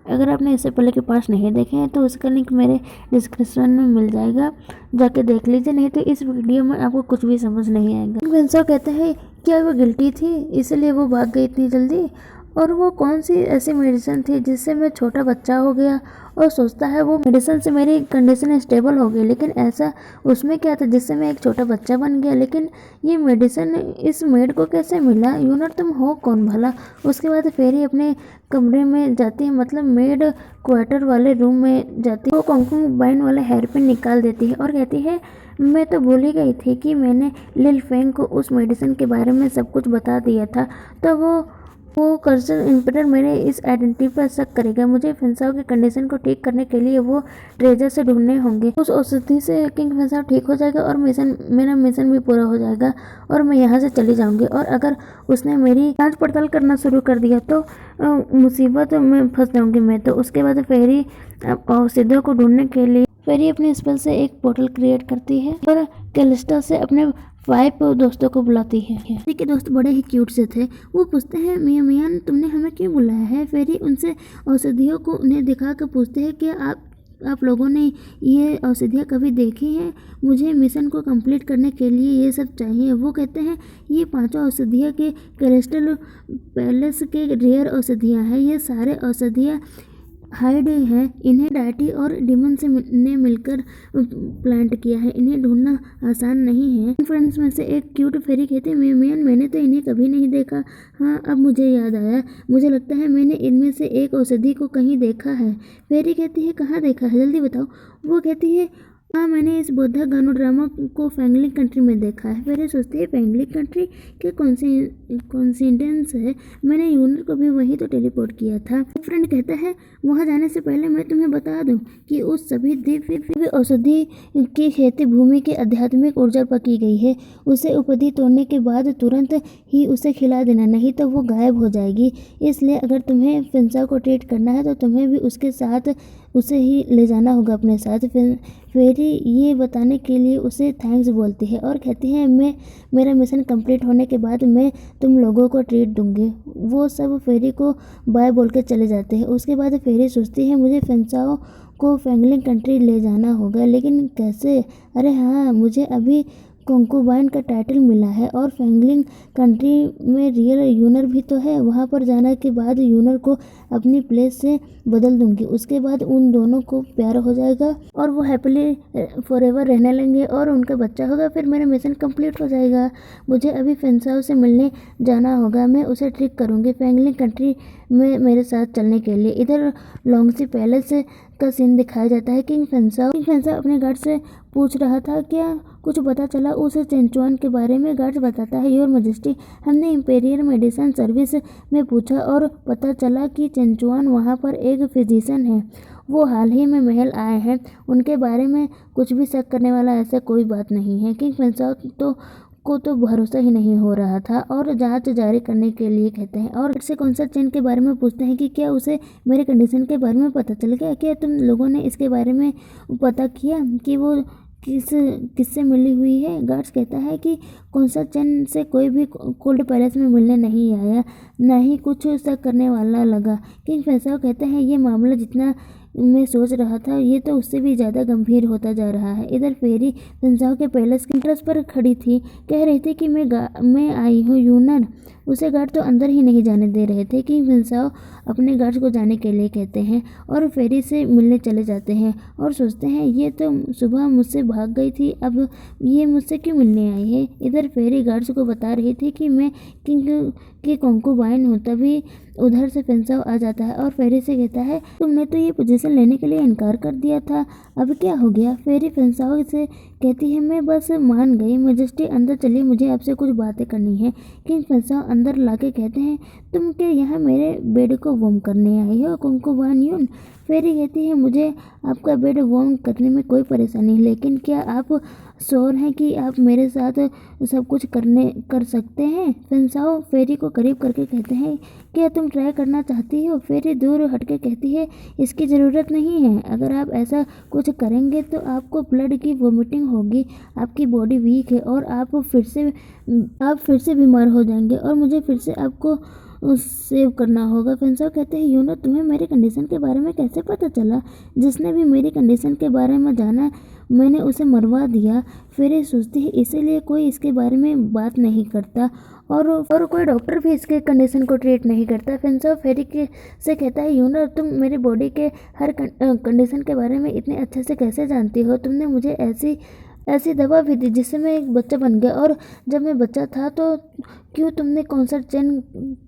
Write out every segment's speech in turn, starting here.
अगर आपने इससे पहले के पार्ट्स नहीं देखे हैं तो उसका लिंक मेरे डिस्क्रिप्शन में मिल जाएगा, जाके देख लीजिए। नहीं तो इस वीडियो में आपको कुछ भी समझ नहीं आएगा। वेंसो कहते हैं क्या वो गिल्टी थी इसलिए वो भाग गई इतनी जल्दी, और वो कौन सी ऐसी मेडिसिन थी जिससे मैं छोटा बच्चा हो गया, और सोचता है वो मेडिसिन से मेरी कंडीशन स्टेबल हो गई। लेकिन ऐसा उसमें क्या था जिससे मैं एक छोटा बच्चा बन गया। लेकिन ये मेडिसिन इस मेड को कैसे मिला? यूनर तुम हो कौन भला? उसके बाद फेरी अपने कमरे में जाती है, मतलब मेड क्वार्टर वाले रूम में जाती है। वो कंकुबाइन वाले हेयर पिन निकाल देती है और कहती है मैं तो भूल ही गई थी कि मैंने लिल फेंग को उस मेडिसिन के बारे में सब कुछ बता दिया था। तो वो कर्सर इंस्पेक्टर मेरे इस आइडेंटिटी पर शक करेगा। मुझे फेंसाओ की कंडीशन को ठीक करने के लिए वो ट्रेजर से ढूंढने होंगे। उस औषधि से किंग फेंसाओ ठीक हो जाएगा और मेरा मिशन भी पूरा हो जाएगा और मैं यहाँ से चली जाऊंगी। और अगर उसने मेरी जांच पड़ताल करना शुरू कर दिया तो मुसीबत में फंस जाऊंगी मैं। तो उसके बाद फेरी औषधियों को ढूंढने के लिए फेरी अपने स्पेल से एक पोर्टल क्रिएट करती है और कैलिस्टा से अपने 5 दोस्तों को बुलाती है। फेरी के दोस्त बड़े ही क्यूट से थे। वो पूछते हैं मियां मियां तुमने हमें क्यों बुलाया है? फेरी उनसे औषधियों को उन्हें दिखा कर पूछते हैं कि आप लोगों ने ये औषधियाँ कभी देखी हैं? मुझे मिशन को कंप्लीट करने के लिए ये सब चाहिए। वो कहते हैं ये 5 औषधियाँ के क्रिस्टल पैलेस के रेयर औषधियाँ हैं। ये सारे औषधियाँ हाइड है। इन्हें डायटी और डिमन ने मिलकर प्लांट किया है। इन्हें ढूंढना आसान नहीं है। फ्रेंड्स में से एक क्यूट फेरी कहते हैं मियां मैंने तो इन्हें कभी नहीं देखा। हाँ अब मुझे याद आया, मुझे लगता है मैंने इनमें से एक औषधि को कहीं देखा है। फेरी कहती है कहाँ देखा है, जल्दी बताओ। वो कहती है हाँ मैंने इस बुद्धा गानो ड्रामा को फैंगलिंग कंट्री में देखा है। फिर सोचती है फैंगलिंग कंट्री क्या कोइंसिडेंस है, मैंने यूनर को भी वही तो टेलीपोर्ट किया था। फ्रेंड कहता है वहाँ जाने से पहले मैं तुम्हें बता दूं कि उस सभी दिव्य औषधि की खेती भूमि की आध्यात्मिक ऊर्जा पर की गई है। उसे उपधि तोड़ने के बाद तुरंत ही उसे खिला देना, नहीं तो वो गायब हो जाएगी। इसलिए अगर तुम्हें फेंसाओ को ट्रीट करना है तो तुम्हें भी उसके साथ उसे ही ले जाना होगा अपने साथ। फेरी ये बताने के लिए उसे थैंक्स बोलती है और कहती है मेरा मिशन कंप्लीट होने के बाद मैं तुम लोगों को ट्रीट दूंगी। वो सब फेरी को बाय बोल के चले जाते हैं। उसके बाद फेरी सोचती है मुझे फेंसाओ को फैंगलिंग कंट्री ले जाना होगा, लेकिन कैसे? अरे हाँ मुझे अभी कंकुबाइन का टाइटल मिला है और फैंगलिंग कंट्री में रियल यूनर भी तो है। वहाँ पर जाने के बाद यूनर को अपनी प्लेस से बदल दूंगी। उसके बाद उन दोनों को प्यार हो जाएगा और वो हैप्पीली फॉरएवर रहने लेंगे और उनका बच्चा होगा। फिर मेरा मिशन कंप्लीट हो जाएगा। मुझे अभी फेंसाओ से मिलने जाना होगा, मैं उसे ट्रिक करूँगी फैंगलिंग कंट्री में मेरे साथ चलने के लिए। इधर लॉन्गसी पैलेस का सीन दिखाया जाता है। किंग फेंसाओ अपने गार्ड से पूछ रहा था क्या कुछ पता चला उस चेंचुआन के बारे में। गार्ड बताता है योर मैजेस्टी हमने इंपीरियल मेडिसिन सर्विस में पूछा और पता चला कि चेंचुआन वहाँ पर एक फिजिशियन है। वो हाल ही में महल आए हैं। उनके बारे में कुछ भी शक करने वाला ऐसा कोई बात नहीं है। किंग फेंसाओ को तो भरोसा ही नहीं हो रहा था और जांच जारी करने के लिए कहते हैं और से कौन सा चेन के बारे में पूछते हैं कि क्या उसे मेरे कंडीशन के बारे में पता चल गया? क्या तुम लोगों ने इसके बारे में पता किया कि वो किससे मिली हुई है? गार्ड्स कहता है कि कौन सा चैन से कोई भी कोल्ड पैलेस में मिलने नहीं आया, ना ही कुछ शक करने वाला लगा। किंग फेंसाओ कहते हैं ये मामला जितना मैं सोच रहा था ये तो उससे भी ज़्यादा गंभीर होता जा रहा है। इधर फेरी फेंसाओ के पैलेस की एंट्रेंस पर खड़ी थी, कह रही थी कि मैं आई हूँ यूनर। उसे गार्ड तो अंदर ही नहीं जाने दे रहे थे। किंग फेंसाओ अपने गार्ड्स को जाने के लिए कहते हैं और फेरी से मिलने चले जाते हैं और सोचते हैं ये तो सुबह मुझसे भाग गई थी, अब ये मुझसे क्यों मिलने आई है। इधर फेरी गार्ड्स को बता रही थी कि मैं किंग की कंकुबाइन हूँ। तभी उधर से फेंसाओ आ जाता है और फेरी से कहता है तुमने तो ये पोजीशन लेने के लिए इनकार कर दिया था, अब क्या हो गया? फेरी फेंसाओ से कहती है मैं बस मान गई। मैजेस्टी अंदर चलिए, मुझे आपसे कुछ बातें करनी है। किंग फेंसाओ अंदर लाके कहते हैं तुम क्या यहाँ मेरे बेड को वार्म करने आई हो कंकुबाइन यून? फेरी कहती है मुझे आपका बेड वार्म करने में कोई परेशानी नहीं, लेकिन क्या आप श्योर हैं कि आप मेरे साथ सब कुछ कर सकते हैं? फेंसाओ फेरी को करीब करके कहते हैं क्या तुम ट्राई करना चाहती हो? फेरी दूर हटके कहती है इसकी ज़रूरत नहीं है, अगर आप ऐसा कुछ करेंगे तो आपको ब्लड की वोमिटिंग होगी, आपकी बॉडी वीक है और आप फिर से बीमार हो जाएंगे और मुझे फिर से आपको सेव करना होगा। फेंसाओ कहते हैं यूनो तुम्हें मेरी कंडीशन के बारे में कैसे पता चला? जिसने भी मेरी कंडीशन के बारे में जाना मैंने उसे मरवा दिया। फेरी सोचती है इसीलिए कोई इसके बारे में बात नहीं करता और कोई डॉक्टर भी इसके कंडीशन को ट्रीट नहीं करता। फेंसाओ फेरी के से कहता है यूनो तुम मेरी बॉडी के हर कंडीशन के बारे में इतने अच्छे से कैसे जानती हो? तुमने मुझे ऐसी दवा भी दी जिससे मैं एक बच्चा बन गया, और जब मैं बच्चा था तो क्यों तुमने कॉन्सर्ट चेन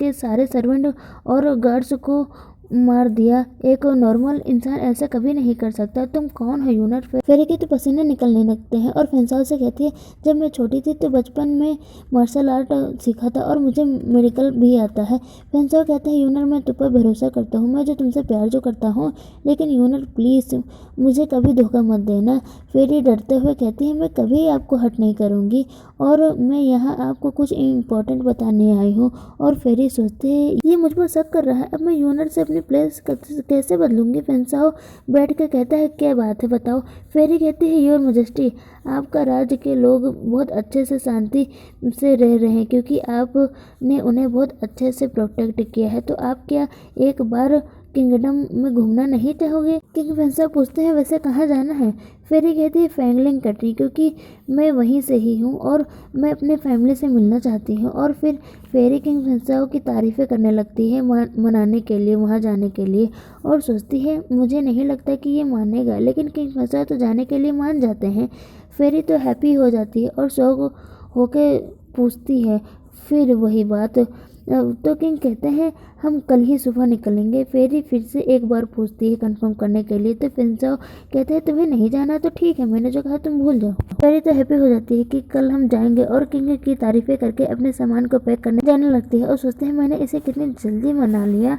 के सारे सर्वेंट और गार्ड्स को मार दिया? एक नॉर्मल इंसान ऐसा कभी नहीं कर सकता। तुम कौन हो यूनर? फेरी के तो पसीने निकलने लगते हैं और फेंसाओ से कहती है जब मैं छोटी थी तो बचपन में मार्शल आर्ट सीखा था और मुझे मेडिकल भी आता है। फेंसाओ कहता है यूनर मैं तुम पर भरोसा करता हूँ, मैं जो तुमसे प्यार जो करता हूँ, लेकिन यूनर प्लीज़ मुझे कभी धोखा मत देना। फेरी डरते हुए कहती है मैं कभी आपको हर्ट नहीं करूँगी और मैं यहाँ आपको कुछ इम्पोर्टेंट बताने आई हूँ। और फेरी सोचते हैं ये मुझ पर शक कर रहा है, अब मैं यूनर से अपनी प्लेस कैसे बदलूंगी? फेंसाओ बैठ कर कहता है क्या बात है बताओ। फेरी कहती है योर मैजेस्टी आपका राज्य के लोग बहुत अच्छे से शांति से रह रहे हैं क्योंकि आपने उन्हें बहुत अच्छे से प्रोटेक्ट किया है, तो आप क्या एक बार किंगडम में घूमना नहीं चाहोगे? किंग फेंसाओ पूछते हैं वैसे कहाँ जाना है? फेरी कहती है फैंगलिंग कंट्री, क्योंकि मैं वहीं से ही हूँ और मैं अपने फैमिली से मिलना चाहती हूँ। और फिर फेरी किंग फेंसाओ की तारीफ़ें करने लगती है मनाने के लिए, वहाँ जाने के लिए, और सोचती है मुझे नहीं लगता कि ये मानेगा, लेकिन किंग फेंसाओ तो जाने के लिए मान जाते हैं। फेरी तो हैप्पी हो जाती है और शौक होके पूछती है फिर वही बात, तो किंग कहते हैं हम कल ही सुबह निकलेंगे। फेरी फिर से एक बार पूछती है कंफर्म करने के लिए, तो फेंसाओ कहते हैं तुम्हें नहीं जाना तो ठीक है, मैंने जो कहा तुम भूल जाओ। फेरी तो हैप्पी हो जाती है कि कल हम जाएंगे और किंग की तारीफें करके अपने सामान को पैक करने जाने लगती है और सोचते हैं मैंने इसे कितनी जल्दी मना लिया।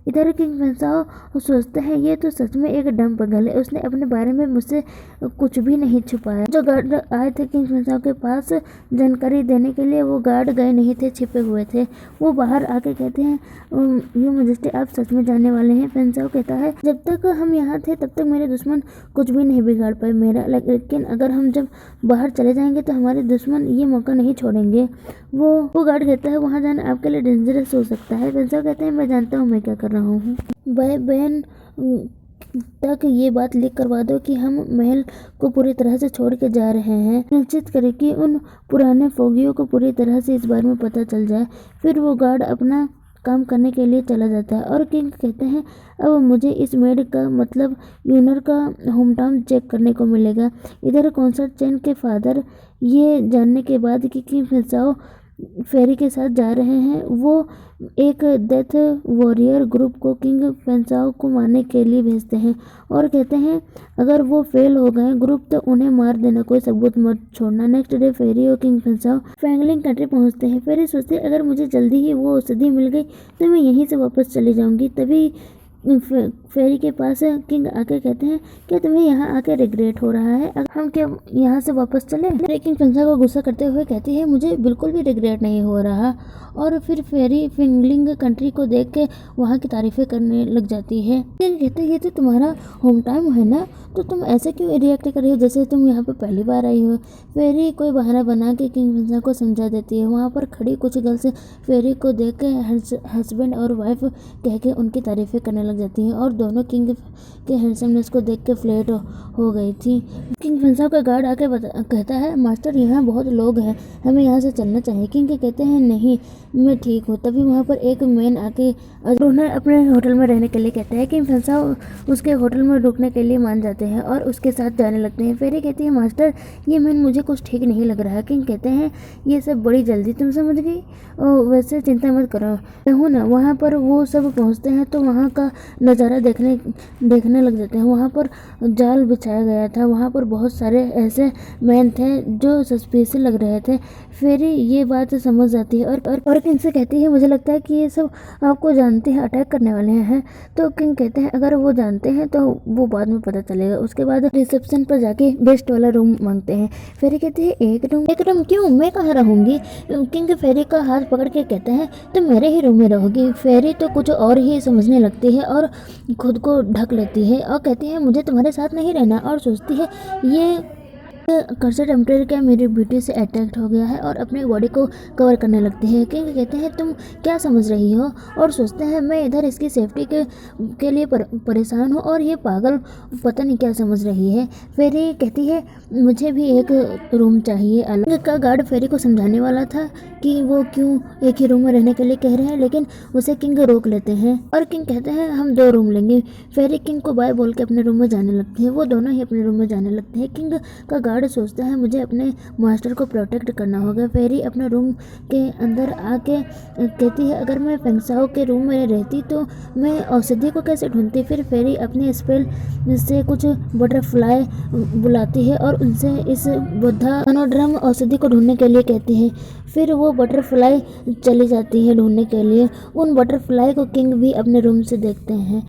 इधर किंग फेंसाओ सोचते हैं ये तो सच में एक डम पगल है, उसने अपने बारे में मुझसे कुछ भी नहीं छुपाया। जो गार्ड आए थे किंग फेंसाओ के पास जानकारी देने के लिए, वो गार्ड गए नहीं थे, छिपे हुए थे। वो बाहर आके कहते हैं यू मैजेस्टी आप सच में जाने वाले हैं? फेंसाओ कहता है जब तक हम यहाँ थे तब तक मेरे दुश्मन कुछ भी नहीं बिगाड़ पाए मेरा, लेकिन अगर हम जब बाहर चले जाएंगे तो हमारे दुश्मन ये मौका नहीं छोड़ेंगे। वो गार्ड कहता है वहाँ जाना आपके लिए डेंजरस हो सकता है। फेंसाओ कहते हैं मैं जानता हूँ मैं क्या कर रहा हूँ। बहन तक ये बात लीक करवा दो कि हम महल को पूरी तरह से छोड़ के जा रहे हैं, निश्चित करें कि उन पुराने फौगियों को पूरी तरह से इस बारे में पता चल जाए। फिर वो गार्ड अपना काम करने के लिए चला जाता है और किंग कहते हैं अब मुझे इस मेड का मतलब यूनर का होम टाउन चेक करने को मिलेगा। इधर कॉन्सर्ट चेन के फादर ये जानने के बाद कि किंग फेंसाओ फेरी के साथ जा रहे हैं, वो एक डेथ वॉरियर ग्रुप को किंग फेंसाओ को मारने के लिए भेजते हैं और कहते हैं अगर वो फेल हो गए ग्रुप तो उन्हें मार देना, कोई सबूत मत छोड़ना। नेक्स्ट डे फेरी और किंग फेंसाओ फैंगलिंग कंट्री पहुंचते हैं। फेरी सोचते अगर मुझे जल्दी ही वो औषधि मिल गई तो मैं यहीं से वापस चली जाऊंगी। तभी फेरी के पास किंग आके कहते हैं क्या तुम्हें यहाँ आके रिग्रेट हो रहा है? हम क्या यहाँ से वापस चले? किंग फेंसाओ को गुस्सा करते हुए कहती है मुझे बिल्कुल भी रिग्रेट नहीं हो रहा। और फिर फेरी फिंगलिंग कंट्री को देख के वहाँ की तारीफें करने लग जाती है। किंग कहते हैं ये तो तुम्हारा होम टाउन है ना, तो तुम ऐसे क्यों रिएक्ट कर रही हो जैसे तुम यहाँ पे पहली बार आई हो? फेरी कोई बहाना बना के किंग फेंसाओ को समझा देती है। वहाँ पर खड़ी कुछ गर्ल्स फेरी को देख के हस्बैंड और वाइफ कह के उनकी तारीफें करने लग जाती हैं और दोनों किंग के हैंडसमनेस को देख के फ्लैट हो गई थी। किंग फेंसाओ का गार्ड आके कहता है मास्टर यहाँ बहुत लोग हैं, हमें यहाँ से चलना चाहिए। किंग कहते हैं नहीं मैं ठीक हूँ। तभी वहाँ पर एक मैन आके उन्हें अपने होटल में रहने के लिए कहता है। किंग फेंसाओ उसके होटल में रुकने के लिए मान जाते हैं और उसके साथ जाने लगते हैं। फेरी कहती है मास्टर ये मैन मुझे कुछ ठीक नहीं लग रहा है। किंग कहते हैं ये सब बड़ी जल्दी तुम समझ गई, वैसे चिंता मत करो हूँ ना। वहाँ पर वो सब पहुँचते हैं तो वहाँ का नज़ारा देखने लग जाते हैं। वहाँ पर जाल बिछाया गया था, वहाँ पर बहुत सारे ऐसे मैन थे जो सस्पिशियस लग रहे थे। फेरी ये बात समझ जाती है और किंग से कहती है मुझे लगता है कि ये सब आपको जानते हैं अटैक करने वाले हैं। तो किंग कहते हैं अगर वो जानते हैं तो वो बाद में पता चलेगा। उसके बाद रिसेप्शन पर जाके बेस्ट वाला रूम मांगते हैं। फेरी कहती है एक रूम क्यों, मैं कहाँ रहूँगी? किंग फेरी का हाथ पकड़ के कहते हैं तुम मेरे ही रूम में रहोगी। फेरी तो कुछ और ही समझने लगती है और खुद को ढक लेती है और कहती है मुझे तुम्हारे साथ नहीं रहना। और सोचती है कर्सर टेम्परेचर क्या मेरी ब्यूटी से अट्रैक्ट हो गया है और अपनी बॉडी को कवर करने लगती है। किंग कहते हैं तुम क्या समझ रही हो, और सोचते हैं मैं इधर इसकी सेफ्टी के लिए परेशान हूँ और ये पागल पता नहीं क्या समझ रही है। फेरी कहती है मुझे भी एक रूम चाहिए अलग का। गार्ड फेरी को समझाने वाला था कि वो क्यों एक ही रूम में रहने के लिए कह रहे हैं, लेकिन उसे किंग रोक लेते हैं और किंग कहते हैं हम 2 रूम लेंगे। फेरी किंग को बाय बोल के अपने रूम में जाने लगती है। वो दोनों ही अपने रूम में जाने लगते हैं। किंग का गार्ड सोचता है मुझे अपने मास्टर को प्रोटेक्ट करना होगा। फेरी अपने रूम के अंदर आके कहती है अगर मैं फेंगसाओ के रूम में रहती तो मैं औषधि को कैसे ढूंढती। फिर फेरी अपने स्पेल से कुछ बटरफ्लाई बुलाती है और उनसे इस बुद्धा मनोड्रम औषधि को ढूंढने के लिए कहती है। फिर वो बटरफ्लाई चली जाती है ढूंढने के लिए। उन बटरफ्लाई को किंग भी अपने रूम से देखते हैं।